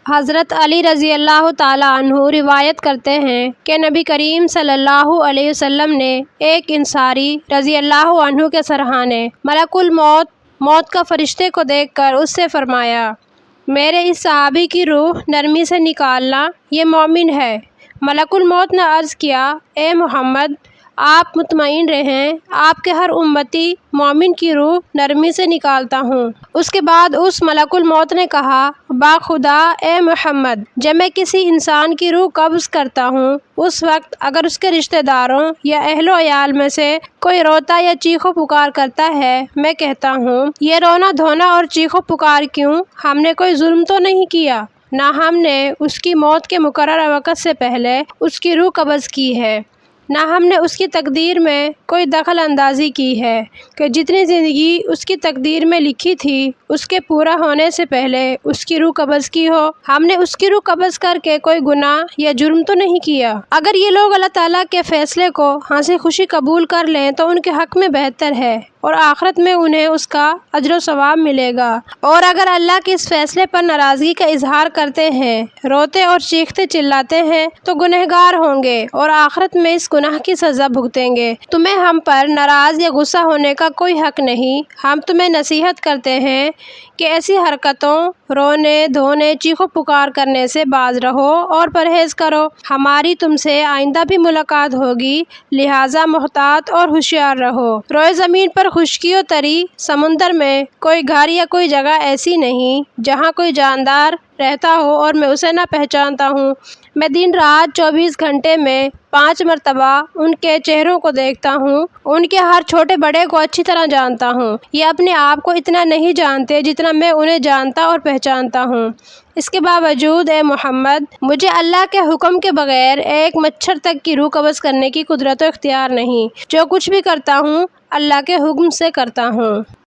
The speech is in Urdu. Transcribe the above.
حضرت علی رضی اللہ تعالیٰ عنہ روایت کرتے ہیں کہ نبی کریم صلی اللہ علیہ وسلم نے ایک انصاری رضی اللہ عنہ کے سرہانے ملک الموت موت کا فرشتے کو دیکھ کر اس سے فرمایا، میرے اس صحابی کی روح نرمی سے نکالنا، یہ مومن ہے۔ ملک الموت نے عرض کیا، اے محمد، آپ مطمئن رہیں، آپ کے ہر امتی مومن کی روح نرمی سے نکالتا ہوں۔ اس کے بعد اس ملک الموت نے کہا، باخدا اے محمد، جب میں کسی انسان کی روح قبض کرتا ہوں، اس وقت اگر اس کے رشتہ داروں یا اہل و عیال میں سے کوئی روتا یا چیخو پکار کرتا ہے، میں کہتا ہوں، یہ رونا دھونا اور چیخو پکار کیوں؟ ہم نے کوئی ظلم تو نہیں کیا، نہ ہم نے اس کی موت کے مقررہ وقت سے پہلے اس کی روح قبض کی ہے، نہ ہم نے اس کی تقدیر میں کوئی دخل اندازی کی ہے کہ جتنی زندگی اس کی تقدیر میں لکھی تھی اس کے پورا ہونے سے پہلے اس کی روح قبض کی ہو۔ ہم نے اس کی روح قبض کر کے کوئی گناہ یا جرم تو نہیں کیا۔ اگر یہ لوگ اللہ تعالیٰ کے فیصلے کو ہنسی خوشی قبول کر لیں تو ان کے حق میں بہتر ہے اور آخرت میں انہیں اس کا اجر و ثواب ملے گا، اور اگر اللہ کے اس فیصلے پر ناراضگی کا اظہار کرتے ہیں، روتے اور چیختے چلاتے ہیں تو گنہگار ہوں گے اور آخرت میں اس گناہ کی سزا بھگتیں گے۔ تمہیں ہم پر ناراض یا غصہ ہونے کا کوئی حق نہیں۔ ہم تمہیں نصیحت کرتے ہیں کہ ایسی حرکتوں، رونے دھونے، چیخو پکار کرنے سے باز رہو اور پرہیز کرو۔ ہماری تم سے آئندہ بھی ملاقات ہوگی، لہٰذا محتاط اور ہوشیار رہو۔ روئے زمین پر خشکی و تری، سمندر میں کوئی گھر یا کوئی جگہ ایسی نہیں جہاں کوئی جاندار رہتا ہو اور میں اسے نہ پہچانتا ہوں۔ میں دن رات 24 گھنٹے میں 5 مرتبہ ان کے چہروں کو دیکھتا ہوں، ان کے ہر چھوٹے بڑے کو اچھی طرح جانتا ہوں۔ یہ اپنے آپ کو اتنا نہیں جانتے جتنا میں انہیں جانتا اور پہچانتا ہوں۔ اس کے باوجود اے محمد، مجھے اللہ کے حکم کے بغیر ایک مچھر تک کی روح قبض کرنے کی قدرت و اختیار نہیں۔ جو کچھ بھی کرتا ہوں اللہ کے حکم سے کرتا ہوں۔